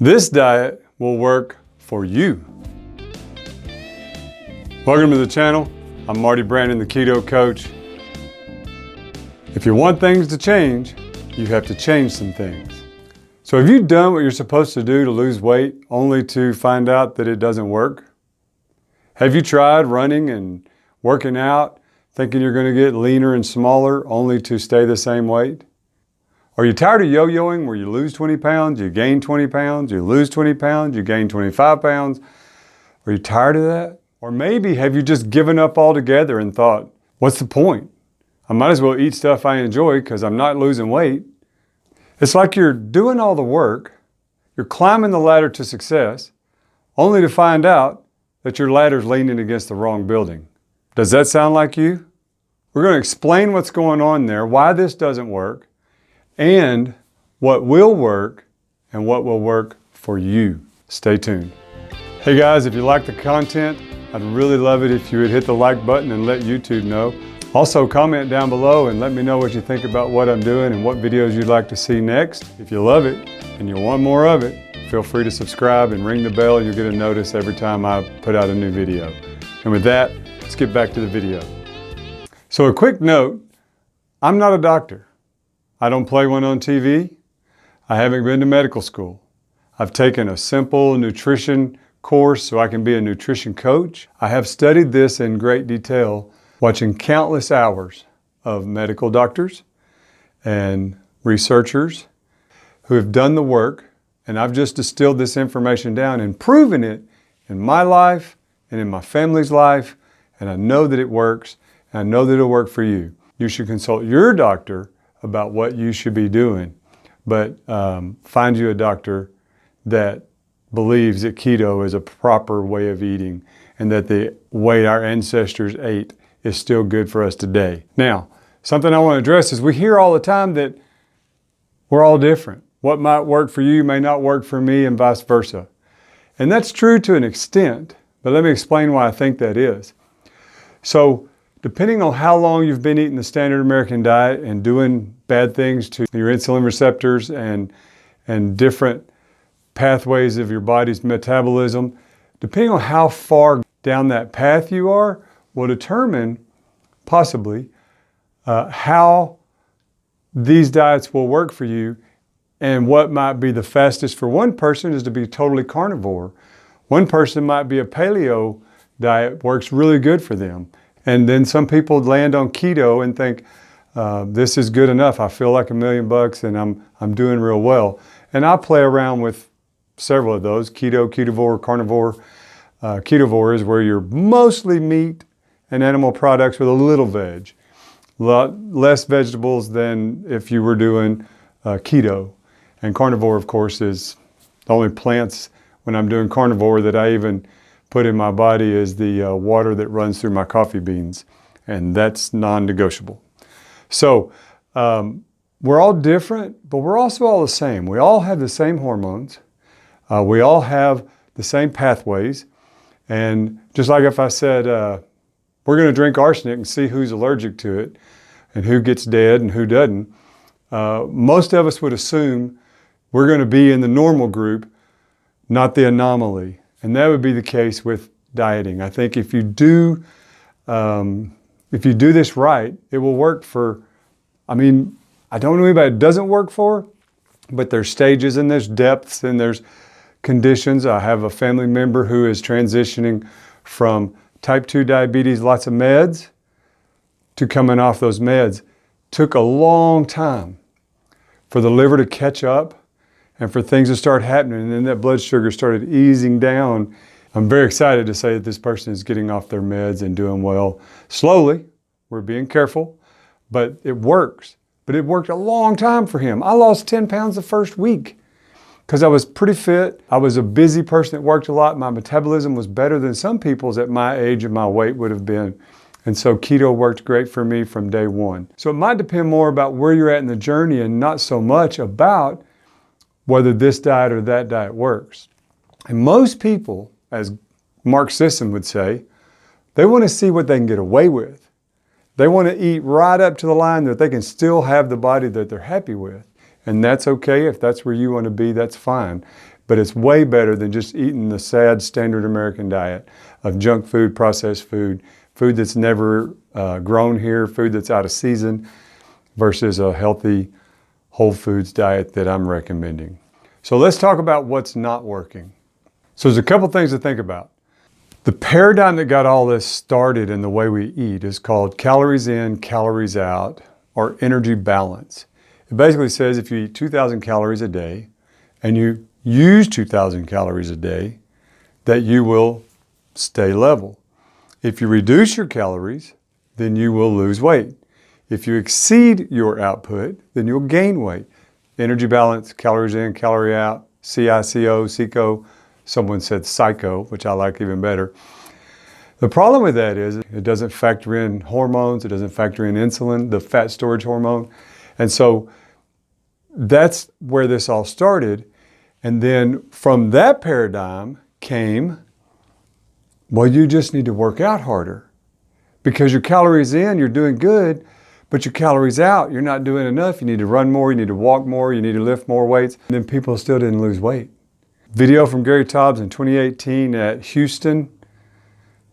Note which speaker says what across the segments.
Speaker 1: This diet will work for you. Welcome to the channel. I'm Marty Brandon, the Keto Coach. If you want things to change, you have to change some things. So have you done what you're supposed to do to lose weight only to find out that it doesn't work? Have you tried running and working out thinking you're going to get leaner and smaller only to stay the same weight? Are you tired of yo-yoing where you lose 20 pounds, you gain 20 pounds, you lose 20 pounds, you gain 25 pounds? Are you tired of that? Or maybe have you just given up altogether and thought, what's the point? I might as well eat stuff I enjoy because I'm not losing weight. It's like you're doing all the work, you're climbing the ladder to success, only to find out that your ladder's leaning against the wrong building. Does that sound like you? We're going to explain what's going on there, why this doesn't work, and what will work and what will work for you. Stay tuned. Hey guys, if you like the content, I'd really love it if you would hit the like button and let YouTube know. Also comment down below and let me know what you think about what I'm doing and what videos you'd like to see next. If you love it and you want more of it, feel free to subscribe and ring the bell and you'll get a notice every time I put out a new video. And with that, let's get back to the video. So a quick note, I'm not a doctor. I don't play one on TV. I haven't been to medical school. I've taken a simple nutrition course so I can be a nutrition coach. I have studied this in great detail, watching countless hours of medical doctors and researchers who have done the work, and I've just distilled this information down and proven it in my life and in my family's life, and I know that it works, and I know that it'll work for you. You should consult your doctor about what you should be doing, but find you a doctor that believes that keto is a proper way of eating and that the way our ancestors ate is still good for us today. Now, something I want to address is we hear all the time that we're all different. What might work for you may not work for me and vice versa. And that's true to an extent, but let me explain why I think that is. So, depending on how long you've been eating the standard American diet and doing bad things to your insulin receptors and different pathways of your body's metabolism, depending on how far down that path you are, will determine possibly how these diets will work for you. And what might be the fastest for one person is to be totally carnivore. One person might be a paleo diet, works really good for them. And then some people land on keto and think, this is good enough. I feel like $1 million and I'm doing real well. And I play around with several of those, keto, ketovore, carnivore. Ketovore is where you're mostly meat and animal products with a little veg. A lot less vegetables than if you were doing keto. And carnivore, of course, is the only plants when I'm doing carnivore that I even put in my body is the water that runs through my coffee beans, and that's non-negotiable. So we're all different, but we're also all the same. We all have the same hormones. We all have the same pathways. And just like if I said, we're going to drink arsenic and see who's allergic to it and who gets dead and who doesn't, most of us would assume we're going to be in the normal group, not the anomaly. And that would be the case with dieting. I think if you do this right, it will work for, I don't know anybody it doesn't work for, but there's stages and there's depths and there's conditions. I have a family member who is transitioning from type 2 diabetes, lots of meds, to coming off those meds. Took a long time for the liver to catch up and for things to start happening, and then that blood sugar started easing down. I'm very excited to say that this person is getting off their meds and doing well. Slowly, we're being careful, but it works. But it worked a long time for him. I lost 10 pounds the first week because I was pretty fit. I was a busy person that worked a lot. My metabolism was better than some people's at my age and my weight would have been. And so keto worked great for me from day one. So it might depend more about where you're at in the journey and not so much about whether this diet or that diet works. And most people, as Mark Sisson would say, they want to see what they can get away with. They want to eat right up to the line that they can still have the body that they're happy with. And that's okay. If that's where you want to be, that's fine. but it's way better than just eating the sad standard American diet of junk food, processed food, food that's never grown here, food that's out of season, versus a healthy whole foods diet that I'm recommending. So let's talk about what's not working. So there's a couple things to think about. The paradigm that got all this started in the way we eat is called calories in, calories out, or energy balance. It basically says if you eat 2,000 calories a day and you use 2,000 calories a day, that you will stay level. If you reduce your calories, then you will lose weight. If you exceed your output, then you'll gain weight. Energy balance, calories in, calorie out, CICO, CICO. Someone said psycho, which I like even better. The problem with that is it doesn't factor in hormones, it doesn't factor in insulin, the fat storage hormone. And so that's where this all started. And then from that paradigm came, well, you just need to work out harder. Because your calories in, you're doing good, but your calories out, you're not doing enough. You need to run more, you need to walk more, you need to lift more weights. And then people still didn't lose weight. Video from Gary Taubes in 2018 at Houston.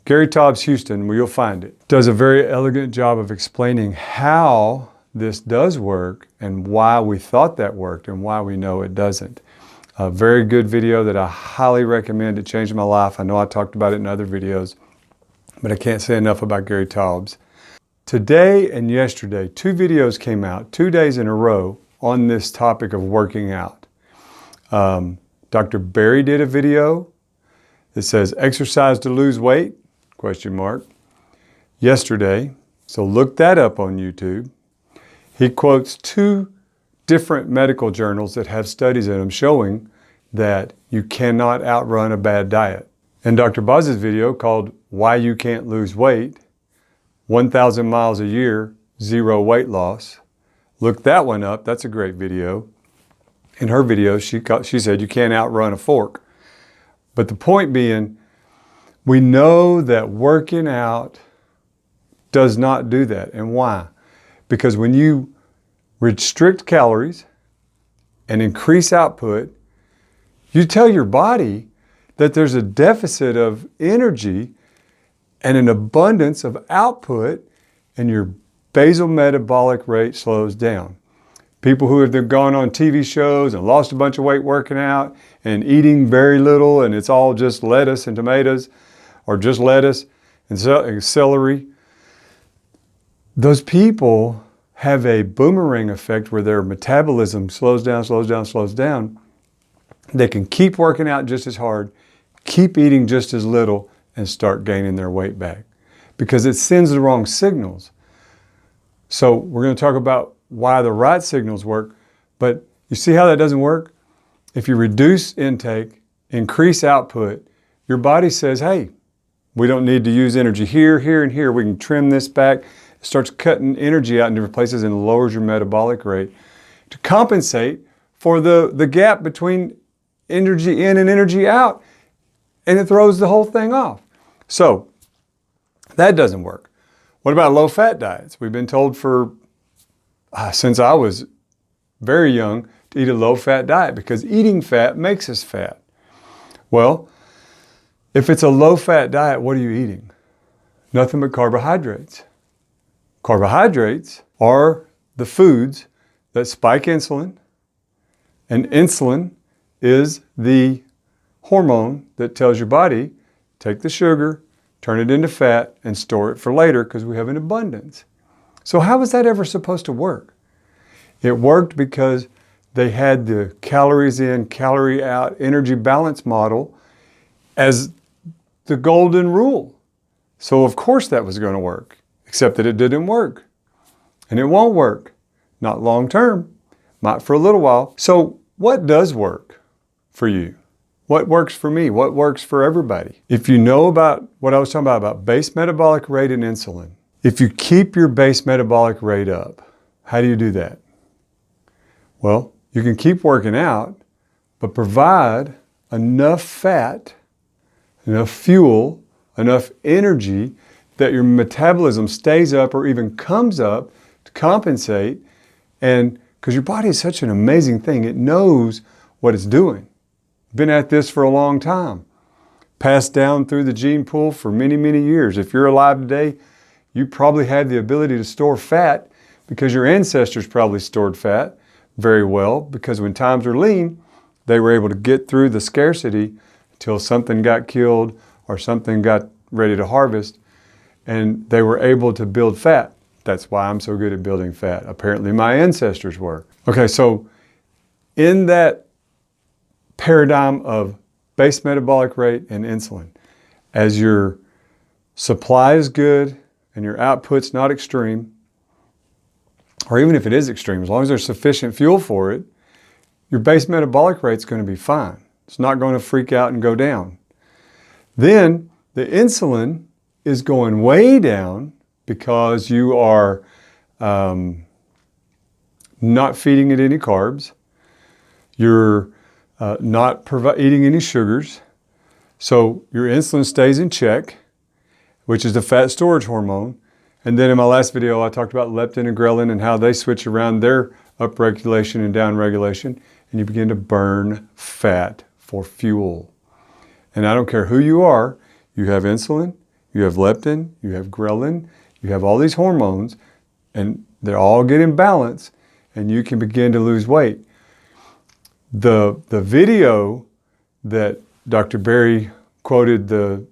Speaker 1: Gary Taubes Houston, where you'll find it. Does a very elegant job of explaining how this does work and why we thought that worked and why we know it doesn't. A very good video that I highly recommend. It changed my life. I know I talked about it in other videos, but I can't say enough about Gary Taubes. Today and yesterday, 2 videos came out, 2 days in a row on this topic of working out. Dr. Barry did a video that says exercise to lose weight, ? Yesterday, so look that up on YouTube. He quotes 2 different medical journals that have studies in them showing that you cannot outrun a bad diet. And Dr. Boz's video called Why You Can't Lose Weight, 1,000 miles a year, 0 weight loss. Look that one up, that's a great video. In her video, she said you can't outrun a fork. But the point being, we know that working out does not do that. And why? Because when you restrict calories and increase output, you tell your body that there's a deficit of energy and an abundance of output, and your basal metabolic rate slows down. People who have gone on TV shows and lost a bunch of weight working out and eating very little, and it's all just lettuce and tomatoes, or just lettuce and celery. Those people have a boomerang effect where their metabolism slows down. They can keep working out just as hard, keep eating just as little, and start gaining their weight back because it sends the wrong signals. So we're going to talk about why the right signals work, but you see how that doesn't work? If you reduce intake, increase output, your body says, hey, we don't need to use energy here, here, and here. We can trim this back. It starts cutting energy out in different places and lowers your metabolic rate to compensate for the gap between energy in and energy out, and it throws the whole thing off. So that doesn't work. What about low-fat diets? We've been told since I was very young to eat a low-fat diet because eating fat makes us fat. Well, if it's a low-fat diet, what are you eating? Nothing but carbohydrates. Carbohydrates are the foods that spike insulin, and insulin is the hormone that tells your body, take the sugar, turn it into fat, and store it for later because we have an abundance. So how was that ever supposed to work? It worked because they had the calories in, calorie out, energy balance model as the golden rule. So of course that was going to work, except that it didn't work. And it won't work. Not long term, not for a little while. So what does work for you? What works for me? What works for everybody? If you know about what I was talking about base metabolic rate and insulin, if you keep your base metabolic rate up, how do you do that? Well, you can keep working out, but provide enough fat, enough fuel, enough energy that your metabolism stays up or even comes up to compensate. And because your body is such an amazing thing, it knows what it's doing. been at this for a long time, passed down through the gene pool for many, many years. If you're alive today, you probably have the ability to store fat because your ancestors probably stored fat very well, because when times were lean, they were able to get through the scarcity until something got killed or something got ready to harvest, and they were able to build fat. That's why I'm so good at building fat. Apparently my ancestors were. Okay, so in that paradigm of base metabolic rate and insulin, as your supply is good and your output's not extreme, or even if it is extreme, as long as there's sufficient fuel for it, your base metabolic rate's going to be fine. It's not going to freak out and go down. Then the insulin is going way down because you are not feeding it any carbs. You're not eating any sugars. So your insulin stays in check, which is the fat storage hormone. And then in my last video, I talked about leptin and ghrelin and how they switch around their upregulation and downregulation, and you begin to burn fat for fuel. And I don't care who you are, you have insulin, you have leptin, you have ghrelin, you have all these hormones, and they all get in balance, and you can begin to lose weight. The video that Dr. Berry quoted the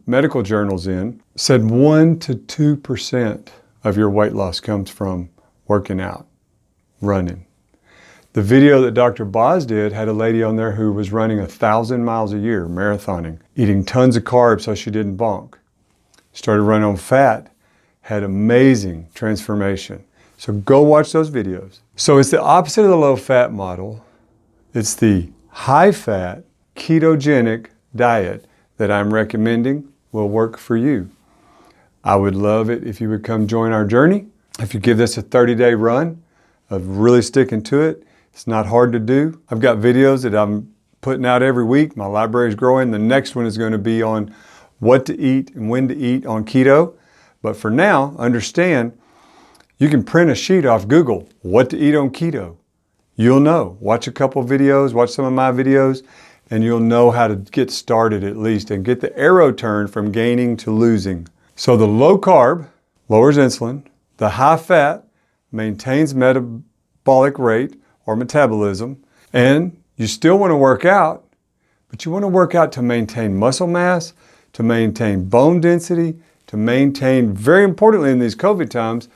Speaker 1: medical journals in said 1 to 2% of your weight loss comes from working out, running. The video that Dr. Boz did had a lady on there who was running 1,000 miles a year, marathoning, eating tons of carbs so she didn't bonk. Started running on fat, had amazing transformation. So go watch those videos. So it's the opposite of the low fat model. It's the high fat, ketogenic diet that I'm recommending will work for you. I would love it if you would come join our journey. If you give this a 30-day run of really sticking to it, it's not hard to do. I've got videos that I'm putting out every week. My library is growing. The next one is going to be on what to eat and when to eat on keto. But for now, understand, you can print a sheet off Google, what to eat on keto. You'll know. Watch a couple videos, watch some of my videos, and you'll know how to get started at least and get the arrow turned from gaining to losing. So the low carb lowers insulin, the high fat maintains metabolic rate or metabolism, and you still want to work out, but you want to work out to maintain muscle mass, to maintain bone density, to maintain, very importantly in these COVID times,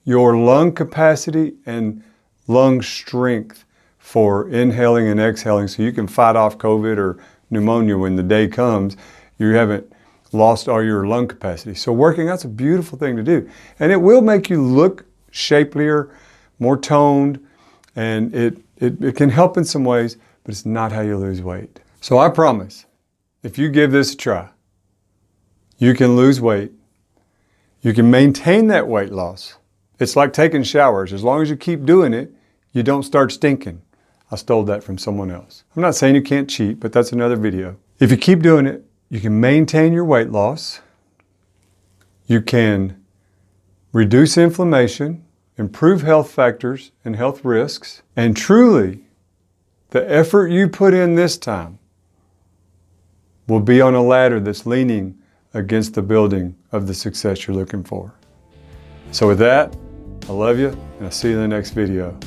Speaker 1: your lung capacity and lung strength for inhaling and exhaling so you can fight off COVID or pneumonia when the day comes. You haven't lost all your lung capacity. So working out's a beautiful thing to do. And it will make you look shapelier, more toned, and it can help in some ways, but it's not how you lose weight. So I promise, if you give this a try, you can lose weight. You can maintain that weight loss. It's like taking showers. As long as you keep doing it, you don't start stinking. I stole that from someone else. I'm not saying you can't cheat, but that's another video. If you keep doing it, you can maintain your weight loss. You can reduce inflammation, improve health factors and health risks, and truly, the effort you put in this time will be on a ladder that's leaning against the building of the success you're looking for. So with that, I love you, and I'll see you in the next video.